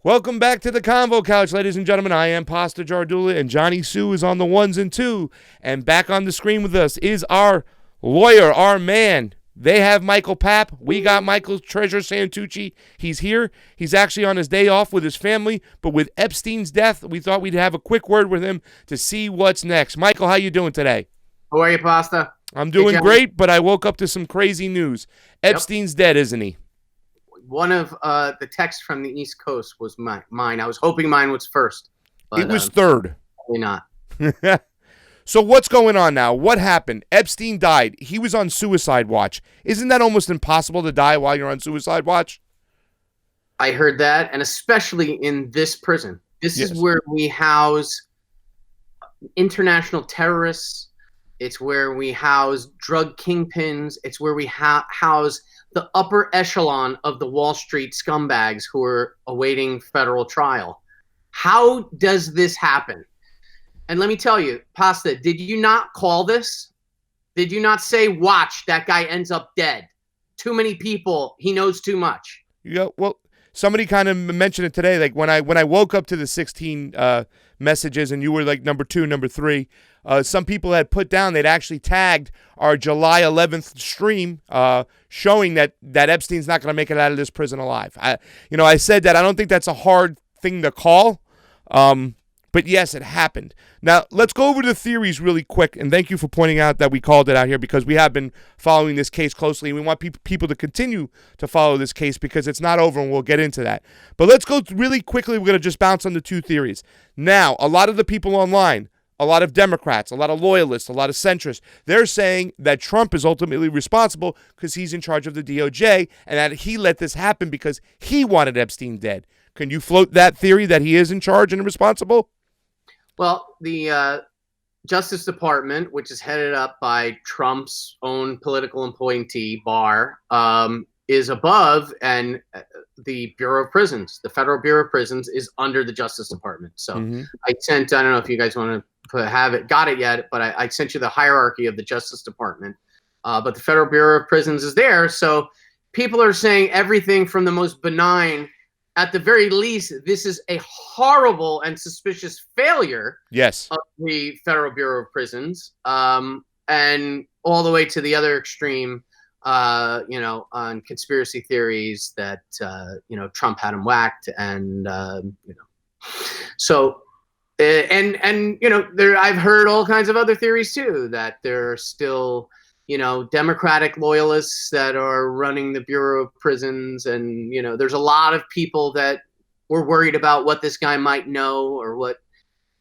Welcome back to the Convo Couch, ladies and gentlemen. I am Pastor Jardula, and Johnny Sue is on the ones and two. And back on the screen with us is our lawyer, our man. They have Michael Papp. We got Michael Treasure Santucci. He's here. He's actually on his day off with his family. But with Epstein's death, we thought we'd have a quick word with him to see what's next. Michael, how you doing today? How are you, Pasta? I'm doing great, but I woke up to some crazy news. Epstein's dead, isn't he? One of the texts from the East Coast was mine. I was hoping mine was first. But, it was third. Probably not. So what's going on now? What happened? Epstein died. He was on suicide watch. Isn't that almost impossible to die while you're on suicide watch? I heard that, and especially in this prison. This is where we house international terrorists. It's where we house drug kingpins. It's where we house the upper echelon of the Wall Street scumbags who are awaiting federal trial. How does this happen? And let me tell you, Pasta, did you not call this? Did you not say, watch, that guy ends up dead? Too many people, he knows too much. Yeah, well, somebody kind of mentioned it today. Like when I woke up to the 16 messages and you were like number 2, number 3, some people had put down, they'd actually tagged our July 11th stream showing that Epstein's not going to make it out of this prison alive. I said that I don't think that's a hard thing to call, but yes, it happened. Now, let's go over the theories really quick, and thank you for pointing out that we called it out here because we have been following this case closely, and we want people to continue to follow this case because it's not over, and we'll get into that. But let's go really quickly. We're going to just bounce on the 2 theories. Now, a lot of the people online, a lot of Democrats, a lot of loyalists, a lot of centrists, they're saying that Trump is ultimately responsible because he's in charge of the DOJ and that he let this happen because he wanted Epstein dead. Can you float that theory that he is in charge and responsible? Well, the Justice Department, which is headed up by Trump's own political appointee, Barr, is above, and the Bureau of Prisons, the Federal Bureau of Prisons, is under the Justice Department. So I don't know if you guys want to got it yet, but I sent you the hierarchy of the Justice Department. But the Federal Bureau of Prisons is there. So people are saying everything from the most benign. At the very least, this is a horrible and suspicious failure of the Federal Bureau of Prisons, and all the way to the other extreme, on conspiracy theories that, Trump had him whacked. And, so, I've heard all kinds of other theories too, that there are still, Democratic loyalists that are running the Bureau of Prisons. And, there's a lot of people that were worried about what this guy might know or what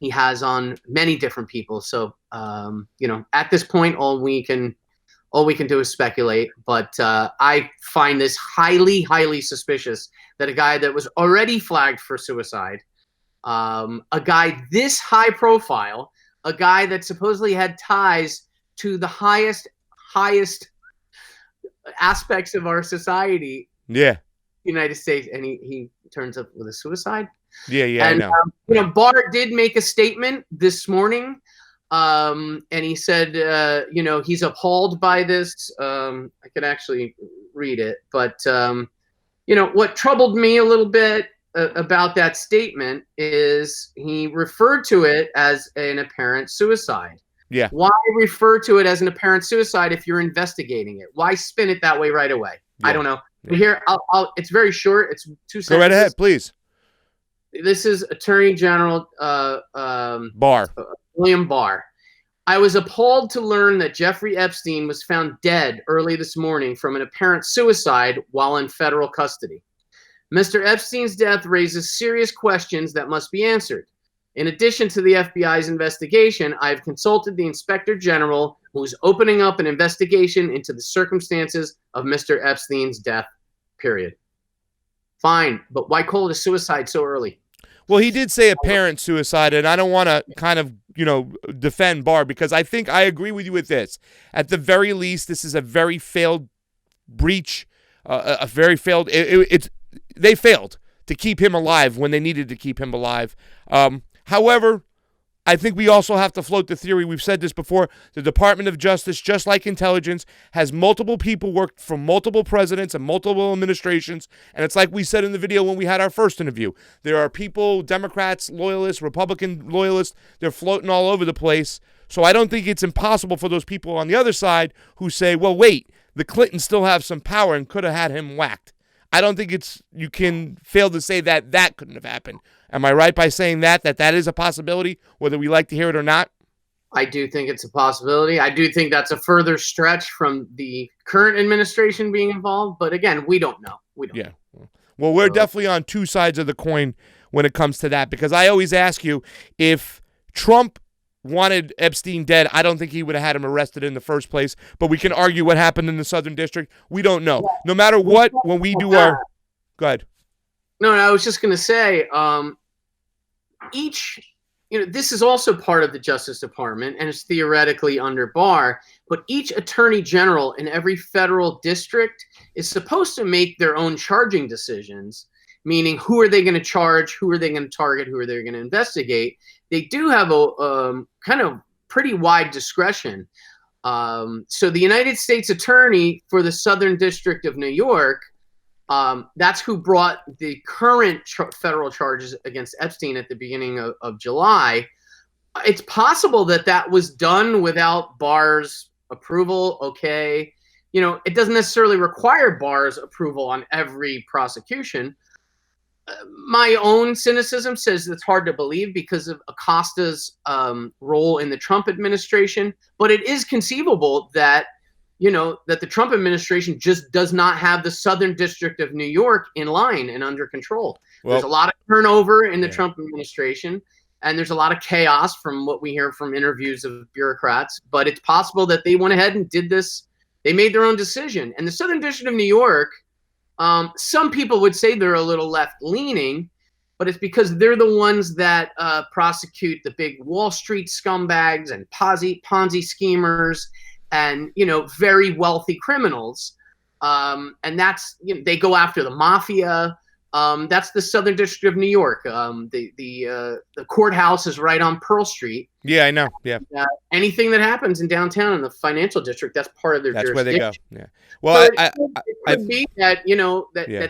he has on many different people. So, at this point, all we can do is speculate. But I find this highly, highly suspicious that a guy that was already flagged for suicide, a guy this high profile, a guy that supposedly had ties to the highest aspects of our society, United States, and he turns up with a suicide. And I know. Barr did make a statement this morning, and he said, he's appalled by this. I could actually read it, but what troubled me a little bit about that statement is he referred to it as an apparent suicide. Yeah. Why refer to it as an apparent suicide if you're investigating it? Why spin it that way right away? Yeah. I don't know. But here, it's very short. It's 2 sentences. Go right ahead, please. This is Attorney General Barr. William Barr. I was appalled to learn that Jeffrey Epstein was found dead early this morning from an apparent suicide while in federal custody. Mr. Epstein's death raises serious questions that must be answered. In addition to the FBI's investigation, I have consulted the Inspector General, who is opening up an investigation into the circumstances of Mr. Epstein's death, period. Fine, but why call it a suicide so early? Well, he did say apparent suicide, and I don't want to kind of, defend Barr because I think I agree with you with this. At the very least, this is a very failed breach, a very failed. They failed to keep him alive when they needed to keep him alive. However, I think we also have to float the theory. We've said this before. The Department of Justice, just like intelligence, has multiple people worked for multiple presidents and multiple administrations. And it's like we said in the video when we had our first interview. There are people, Democrats, loyalists, Republican loyalists, they're floating all over the place. So I don't think it's impossible for those people on the other side who say, well, wait, the Clintons still have some power and could have had him whacked. I don't think you can fail to say that couldn't have happened. Am I right by saying that is a possibility, whether we like to hear it or not? I do think it's a possibility. I do think that's a further stretch from the current administration being involved. But again, we don't know. We don't know. Well, we're definitely on two sides of the coin when it comes to that, because I always ask you, if Trump wanted Epstein dead, I don't think he would have had him arrested in the first place. But we can argue what happened in the Southern District. We don't know. No matter what, when we do our... Go ahead. No, I was just going to say, this is also part of the Justice Department and is theoretically under Barr, but each attorney general in every federal district is supposed to make their own charging decisions, meaning who are they going to charge, who are they going to target, who are they going to investigate. They do have a kind of pretty wide discretion. So the United States Attorney for the Southern District of New York, that's who brought the current federal charges against Epstein at the beginning of July. It's possible that was done without Barr's approval. Okay. It doesn't necessarily require Barr's approval on every prosecution. My own cynicism says it's hard to believe because of Acosta's role in the Trump administration, but it is conceivable that that the Trump administration just does not have the Southern District of New York in line and under control. There's a lot of turnover in the Trump administration, and there's a lot of chaos from what we hear from interviews of bureaucrats, but it's possible that they went ahead and did this. They made their own decision. And the Southern District of New York, some people would say they're a little left-leaning, but it's because they're the ones that prosecute the big Wall Street scumbags and Ponzi schemers and very wealthy criminals, and that's they go after the mafia. That's the Southern District of New York. The courthouse is right on Pearl Street. Yeah, I know. Yeah. Anything that happens in downtown in the financial district, that's part of their jurisdiction. That's where they go. Yeah. Well, it could be that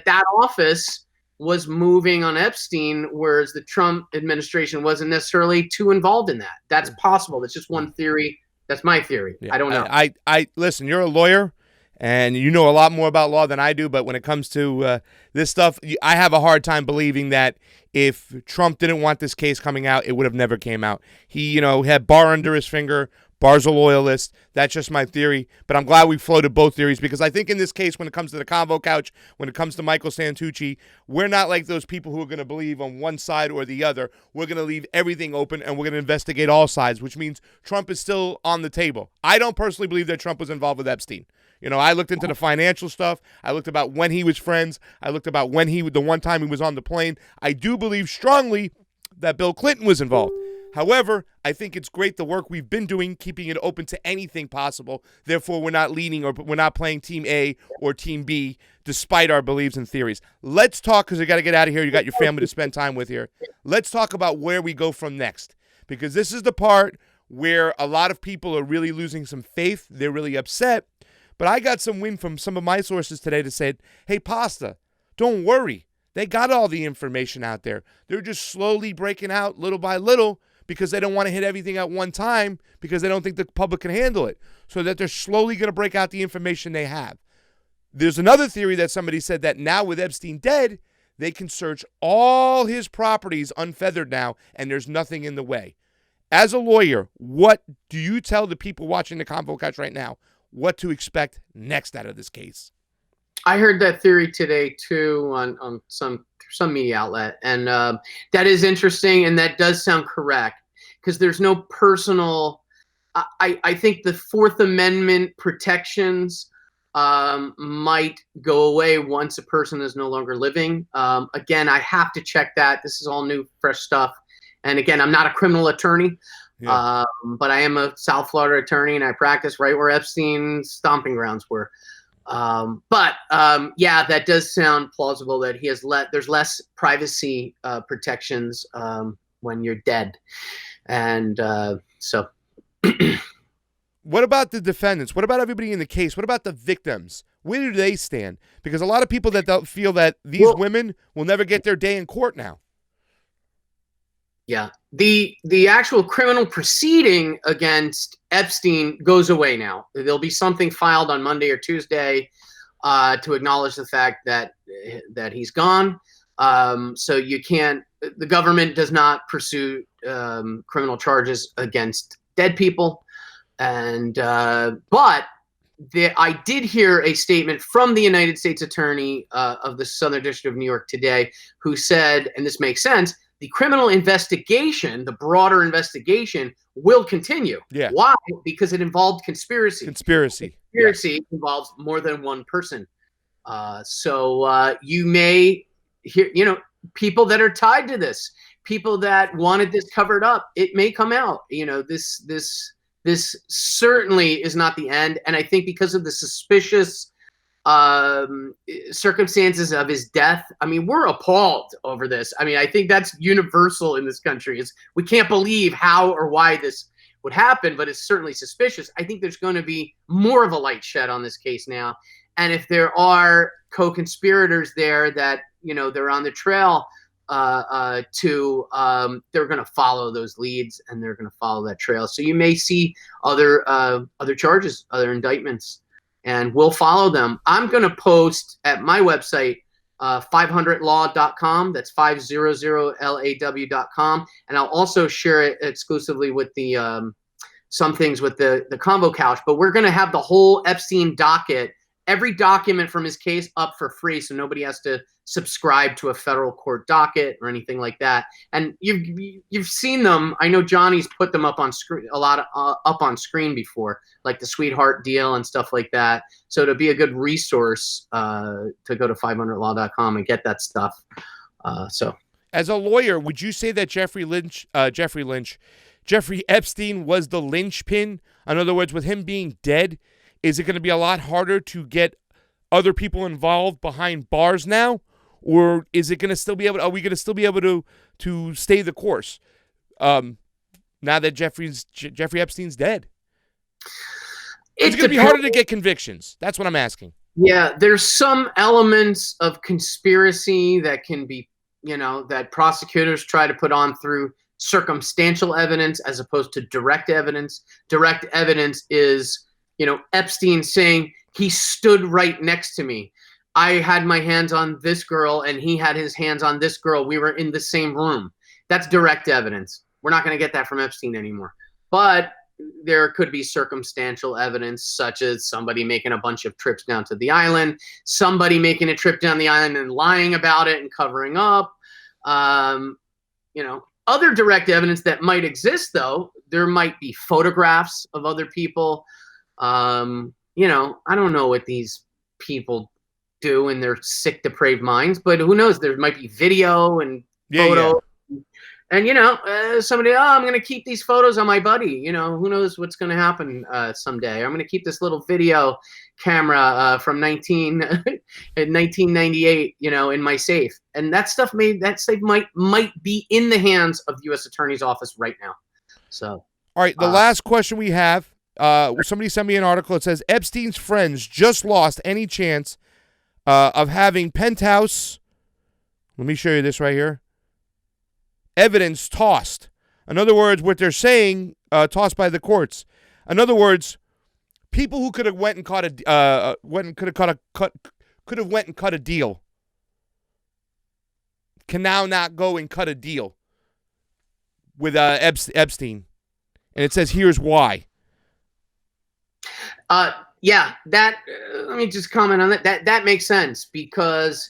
that office was moving on Epstein, whereas the Trump administration wasn't necessarily too involved in that. That's possible. That's just one theory. That's my theory. Yeah. I don't know. I listen, you're a lawyer and you know a lot more about law than I do, but when it comes to this stuff, I have a hard time believing that if Trump didn't want this case coming out, it would have never came out. He, had Barr under his finger. Barr's a loyalist. That's just my theory. But I'm glad we floated both theories, because I think in this case, when it comes to the CONVO couch, when it comes to Michael Santucci, we're not like those people who are going to believe on one side or the other. We're going to leave everything open, and we're going to investigate all sides, which means Trump is still on the table. I don't personally believe that Trump was involved with Epstein. I looked into the financial stuff. I looked about when he was friends. I looked about the one time he was on the plane. I do believe strongly that Bill Clinton was involved. However, I think it's great the work we've been doing, keeping it open to anything possible. Therefore, we're not leaning or we're not playing Team A or Team B, despite our beliefs and theories. Let's talk, because you got to get out of here. You got your family to spend time with here. Let's talk about where we go from next, because this is the part where a lot of people are really losing some faith. They're really upset. But I got some wind from some of my sources today that said, hey, Pasta, don't worry. They got all the information out there. They're just slowly breaking out little by little, because they don't want to hit everything at one time, because they don't think the public can handle it. So that they're slowly going to break out the information they have. There's another theory that somebody said that now with Epstein dead, they can search all his properties unfeathered now, and there's nothing in the way. As a lawyer, what do you tell the people watching the CONVO couch right now what to expect next out of this case? I heard that theory today too on some media outlet, and that is interesting, and that does sound correct, because there's no personal. I think the Fourth Amendment protections might go away once a person is no longer living. Again, I have to check that. This is all new, fresh stuff, and again, I'm not a criminal attorney. Yeah. But I am a South Florida attorney, and I practice right where Epstein's stomping grounds were. Yeah, that does sound plausible, that he has there's less privacy protections when you're dead. And so. What about the defendants? What about everybody in the case? What about the victims? Where do they stand? Because a lot of people that don't feel that these women will never get their day in court now. Yeah, the actual criminal proceeding against Epstein goes away now. There'll be something filed on Monday or Tuesday to acknowledge the fact that he's gone. So you can't. The government does not pursue criminal charges against dead people. And but I did hear a statement from the United States Attorney of the Southern District of New York today, who said, and this makes sense, the criminal investigation, the broader investigation, will continue. Yeah. Why? Because it involved conspiracy. Conspiracy involves more than one person. So you may hear, people that are tied to this, people that wanted this covered up. It may come out. This certainly is not the end. And I think because of the suspicious circumstances of his death, I mean, we're appalled over this. I mean, I think that's universal in this country. We can't believe how or why this would happen, but it's certainly suspicious. I think there's going to be more of a light shed on this case now. And if there are co-conspirators there that, they're on the trail, they're going to follow those leads and they're going to follow that trail. So you may see other charges, other indictments, and we'll follow them. I'm going to post at my website, 500law.com. That's 500law.com. And I'll also share it exclusively with the some things with the CONVO couch. But we're going to have the whole Epstein docket, every document from his case, up for free, so nobody has to subscribe to a federal court docket or anything like that. And you've seen them. I know Johnny's put them up on screen, a lot of, up on screen before, like the Sweetheart deal and stuff like that. So it'll be a good resource to go to 500law.com and get that stuff. So, as a lawyer, would you say that Jeffrey Epstein was the linchpin? In other words, with him being dead, is it going to be a lot harder to get other people involved behind bars now? Or is it going to still be able? Are we going to still be able to stay the course now that Jeffrey Epstein's dead? It's going to be harder to get convictions. That's what I'm asking. Yeah, there's some elements of conspiracy that can be, that prosecutors try to put on through circumstantial evidence as opposed to direct evidence. Direct evidence is, Epstein saying he stood right next to me. I had my hands on this girl and he had his hands on this girl. We were in the same room. That's direct evidence. We're not going to get that from Epstein anymore. But there could be circumstantial evidence, such as somebody making a bunch of trips down to the island, somebody making a trip down the island and lying about it and covering up. Other direct evidence that might exist, though, there might be photographs of other people. I don't know what these people do in their sick, depraved minds, but who knows? There might be video and photo. Yeah. And, somebody, I'm going to keep these photos on my buddy. Who knows what's going to happen someday. I'm going to keep this little video camera from 1998, in my safe. And that stuff might be in the hands of the U.S. Attorney's Office right now. So, all right, the last question we have, somebody sent me an article. It says Epstein's friends just lost any chance of having penthouse. Let me show you this right here. Evidence tossed. In other words, what they're saying, tossed by the courts. In other words, people who could have went and cut a deal can now not go and cut a deal with Epstein, and it says here's why. Yeah, that. Let me just comment on that. That makes sense, because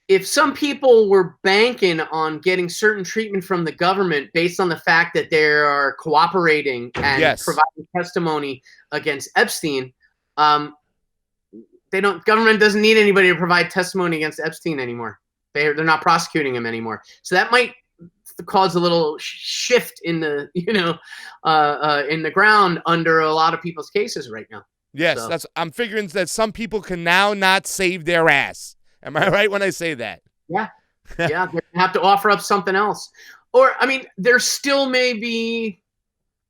if some people were banking on getting certain treatment from the government based on the fact that they are cooperating and providing testimony against Epstein, government doesn't need anybody to provide testimony against Epstein anymore. They're not prosecuting him anymore. So that might cause a little shift in the in the ground under a lot of people's cases right now. Yes, so I'm figuring that some people can now not save their ass. Am I right when I say that? Yeah. Yeah, they have to offer up something else. Or, I mean, there still may be,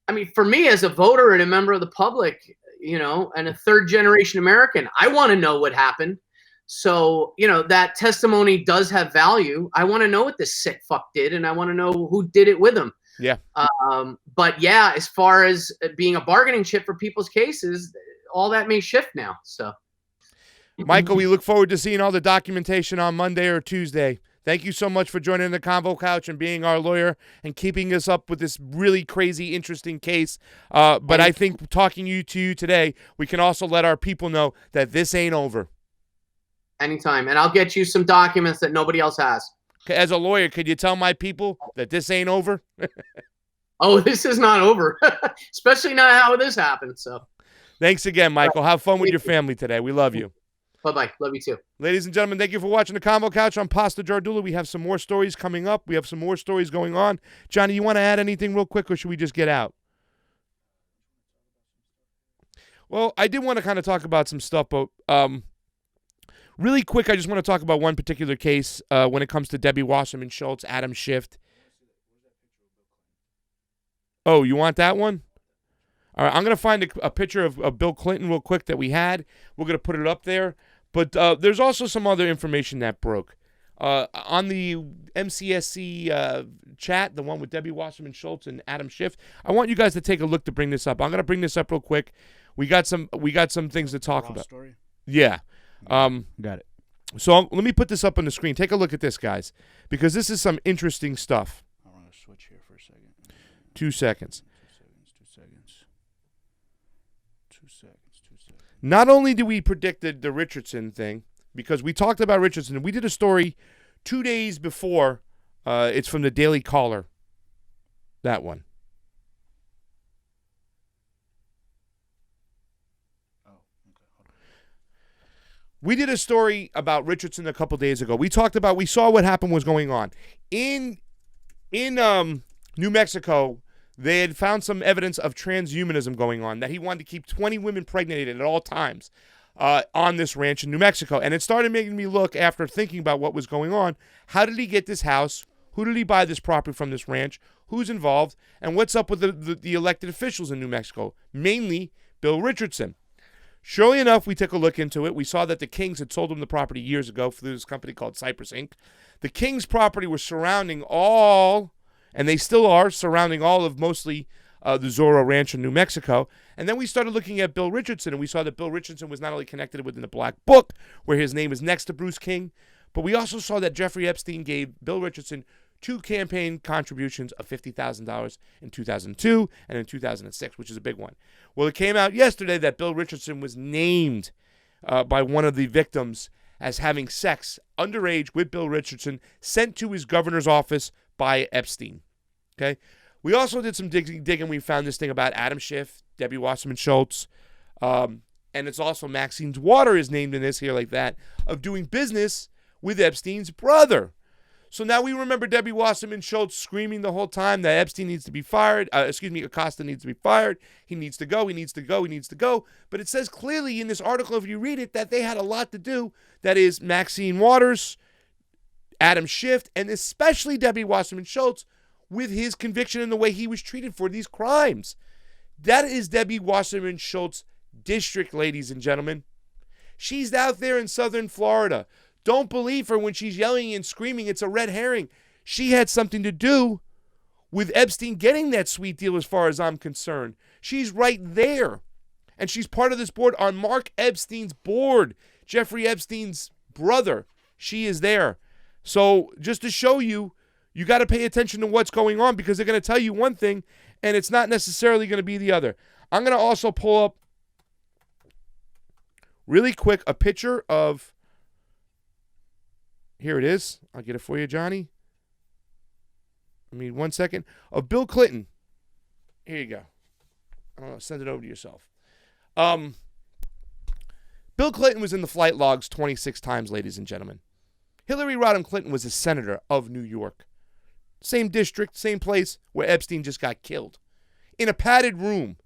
I mean, for me as a voter and a member of the public, you know, and a third generation American, I want to know what happened. So, you know, that testimony does have value. I want to know what this sick fuck did, and I want to know who did it with him. Yeah. But yeah, as far as being a bargaining chip for people's cases, all that may shift now. So, Michael, we look forward to seeing all the documentation on Monday or Tuesday. Thank you so much for joining the Convo Couch and being our lawyer and keeping us up with this really crazy, interesting case. But I think talking to you today, we can also let our people know that this ain't over. Anytime. And I'll get you some documents that nobody else has. As a lawyer, could you tell my people that this ain't over? Oh, this is not over, especially not how this happened. So, thanks again, Michael. Have fun with your family today. We love you. Bye-bye. Love you too. Ladies and gentlemen, thank you for watching the Convo Couch on Pasta Jardula. We have some more stories coming up. We have some more stories going on. Johnny, you want to add anything real quick, or should we just get out? Well, I did want to kind of talk about some stuff, but really quick, I just want to talk about one particular case when it comes to Debbie Wasserman Schultz, Adam Schiff. Oh, you want that one? All right, I'm going to find a picture of Bill Clinton real quick that we had. We're going to put it up there. But there's also some other information that broke. On the MCSC chat, the one with Debbie Wasserman Schultz and Adam Schiff, I want you guys to take a look to bring this up. I'm going to bring this up real quick. We got some things to talk about. Story? Yeah. Got it. So let me put this up on the screen. Take a look at this, guys, because this is some interesting stuff. I want to switch here for a second. 2 seconds. 2 seconds. Not only do we predict the Richardson thing, because we talked about Richardson, we did a story 2 days before. It's from the Daily Caller. That one. Oh, okay. We did a story about Richardson a couple days ago. We saw what happened was going on. In New Mexico, they had found some evidence of transhumanism going on, that he wanted to keep 20 women pregnated at all times on this ranch in New Mexico. And it started making me look, after thinking about what was going on, how did he get this house? Who did he buy this property from, this ranch? Who's involved? And what's up with the elected officials in New Mexico? Mainly Bill Richardson. Surely enough, we took a look into it. We saw that the Kings had sold him the property years ago through this company called Cypress Inc. The Kings' property was surrounding all... and they still are surrounding all of mostly the Zorro Ranch in New Mexico. And then we started looking at Bill Richardson, and we saw that Bill Richardson was not only connected within the Black Book, where his name is next to Bruce King, but we also saw that Jeffrey Epstein gave Bill Richardson 2 campaign contributions of $50,000 in 2002 and in 2006, which is a big one. Well, it came out yesterday that Bill Richardson was named by one of the victims as having sex underage with Bill Richardson, sent to his governor's office by Epstein. Okay. We also did some digging. We found this thing about Adam Schiff, Debbie Wasserman Schultz, and it's also Maxine's Water is named in this here like that, of doing business with Epstein's brother. So now we remember Debbie Wasserman Schultz screaming the whole time that Epstein needs to be fired. Acosta needs to be fired. He needs to go. He needs to go. He needs to go. But it says clearly in this article, if you read it, that they had a lot to do. That is Maxine Waters, Adam Schiff, and especially Debbie Wasserman Schultz with his conviction and the way he was treated for these crimes. That is Debbie Wasserman Schultz district, ladies and gentlemen. She's out there in southern Florida. Don't believe her when she's yelling and screaming. It's a red herring. She had something to do with Epstein getting that sweet deal as far as I'm concerned. She's right there. And she's part of this board on Mark Epstein's board. Jeffrey Epstein's brother. She is there. So just to show you, you got to pay attention to what's going on, because they're going to tell you one thing and it's not necessarily going to be the other. I'm going to also pull up really quick a picture of... Here it is. I'll get it for you, Johnny. I mean, 1 second. Of Bill Clinton. Here you go. I don't know. Send it over to yourself. Bill Clinton was in the flight logs 26 times, ladies and gentlemen. Hillary Rodham Clinton was a senator of New York. Same district, same place where Epstein just got killed. In a padded room,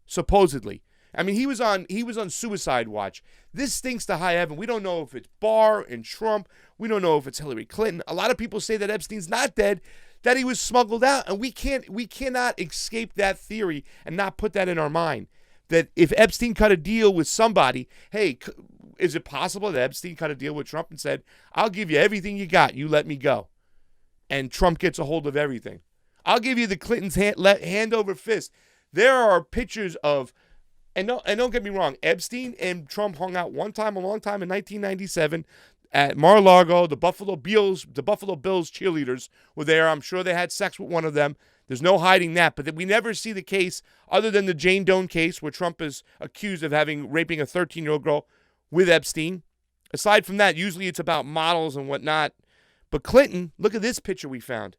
supposedly. I mean, he was on suicide watch. This stinks to high heaven. We don't know if it's Barr and Trump. We don't know if it's Hillary Clinton. A lot of people say that Epstein's not dead. that he was smuggled out. And we cannot escape that theory and not put that in our mind. That if Epstein cut a deal with somebody, hey, is it possible that Epstein cut a deal with Trump and said, I'll give you everything you got, you let me go. And Trump gets a hold of everything. I'll give you the Clintons hand over fist. There are pictures of, and don't get me wrong, Epstein and Trump hung out one time, a long time in 1997 at Mar-a-Lago. The Buffalo Bills cheerleaders were there. I'm sure they had sex with one of them. There's no hiding that. But we never see the case other than the Jane Doe case where Trump is accused of raping a 13-year-old girl with Epstein. Aside from that, usually it's about models and whatnot. But Clinton, look at this picture we found.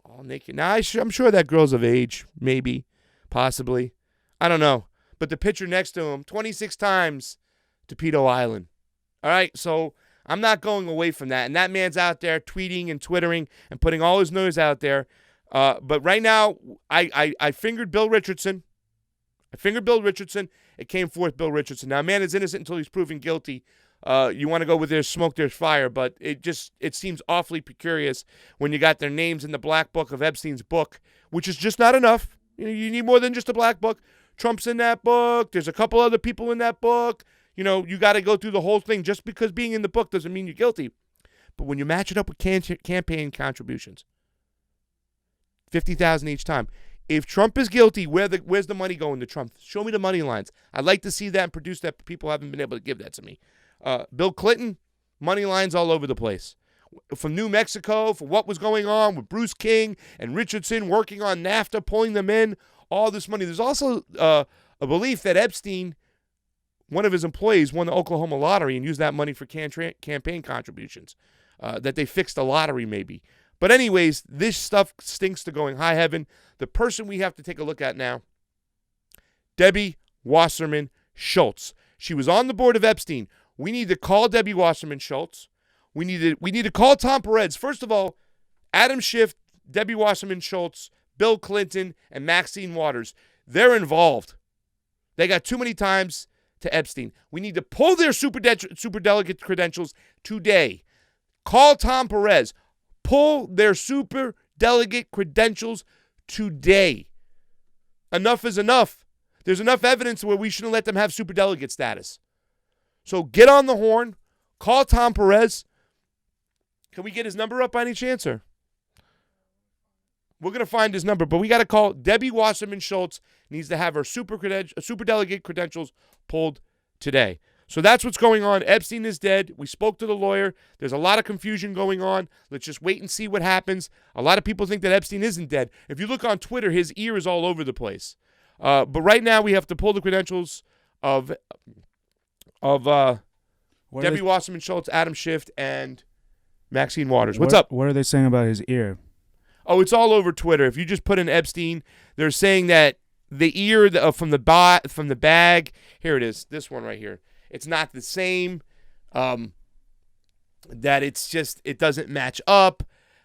All naked. Now, I'm sure that girl's of age. Maybe. Possibly. I don't know. But the picture next to him, 26 times to Pedo Island. All right, so I'm not going away from that. And that man's out there tweeting and twittering and putting all his news out there. But right now, I fingered Bill Richardson. It came forth Bill Richardson. Now, a man is innocent until he's proven guilty. You want to go with there's smoke, there's fire, but it seems awfully precarious when you got their names in the black book of Epstein's book, which is just not enough. You need more than just a black book. Trump's in that book. There's a couple other people in that book. You got to go through the whole thing. Just because being in the book doesn't mean you're guilty. But when you match it up with campaign contributions, $50,000 each time. If Trump is guilty, where's the money going to Trump? Show me the money lines. I'd like to see that and produce that, but people haven't been able to give that to me. Bill Clinton, money lines all over the place. From New Mexico, for what was going on with Bruce King and Richardson working on NAFTA, pulling them in, all this money. There's also a belief that Epstein, one of his employees, won the Oklahoma lottery and used that money for campaign contributions, that they fixed the lottery maybe. But anyways, this stuff stinks to going high heaven. The person we have to take a look at now, Debbie Wasserman Schultz. She was on the board of Epstein. We need to call Debbie Wasserman Schultz. We need to call Tom Perez. First of all, Adam Schiff, Debbie Wasserman Schultz, Bill Clinton, and Maxine Waters. They're involved. They got too many times to Epstein. We need to pull their superdelegate credentials today. Call Tom Perez. Pull their superdelegate credentials today. Enough is enough. There's enough evidence where we shouldn't let them have superdelegate status. So get on the horn. Call Tom Perez. Can we get his number up by any chance, sir? We're going to find his number, but we got to call Debbie Wasserman Schultz. Needs to have her superdelegate credentials pulled today. So that's what's going on. Epstein is dead. We spoke to the lawyer. There's a lot of confusion going on. Let's just wait and see what happens. A lot of people think that Epstein isn't dead. If you look on Twitter, his ear is all over the place. But right now we have to pull the credentials of Debbie Wasserman Schultz, Adam Schiff, and Maxine Waters. What's up? What are they saying about his ear? Oh, it's all over Twitter. If you just put in Epstein, they're saying that the ear from the bag. Here it is. This one right here. It's not the same. That it doesn't match up.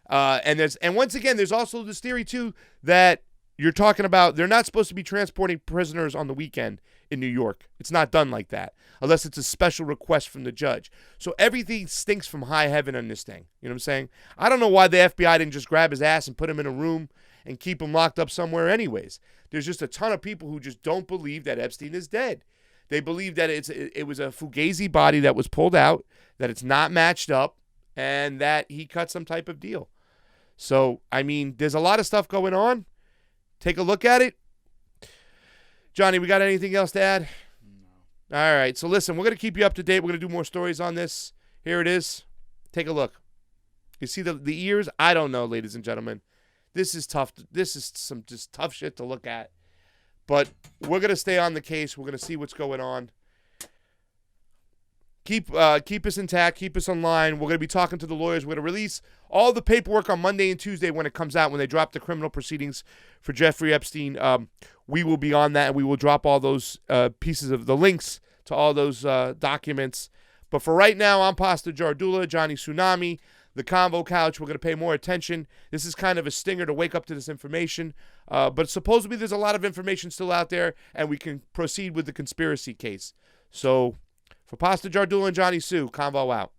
And once again, there's also this theory too that you're talking about. They're not supposed to be transporting prisoners on the weekend in New York. It's not done like that unless it's a special request from the judge. So everything stinks from high heaven on this thing. You know what I'm saying? I don't know why the FBI didn't just grab his ass and put him in a room and keep him locked up somewhere anyways. There's just a ton of people who just don't believe that Epstein is dead. They believe that it was a fugazi body that was pulled out, that it's not matched up, and that he cut some type of deal. So, I mean, there's a lot of stuff going on. Take a look at it. Johnny, we got anything else to add? No. All right. So, listen, we're going to keep you up to date. We're going to do more stories on this. Here it is. Take a look. You see the ears? I don't know, ladies and gentlemen. This is tough. This is some just tough shit to look at. But we're going to stay on the case. We're going to see what's going on. Keep us intact. Keep us online. We're going to be talking to the lawyers. We're going to release all the paperwork on Monday and Tuesday when it comes out, when they drop the criminal proceedings for Jeffrey Epstein. We will be on that, and we will drop all those pieces of the links to all those documents. But for right now, I'm Pastor Jardula, Johnny Tsunami, the CONVO Couch. We're going to pay more attention. This is kind of a stinger to wake up to this information. But supposedly there's a lot of information still out there, and we can proceed with the conspiracy case. So for Pastor Jardula and Johnny Sue, CONVO out.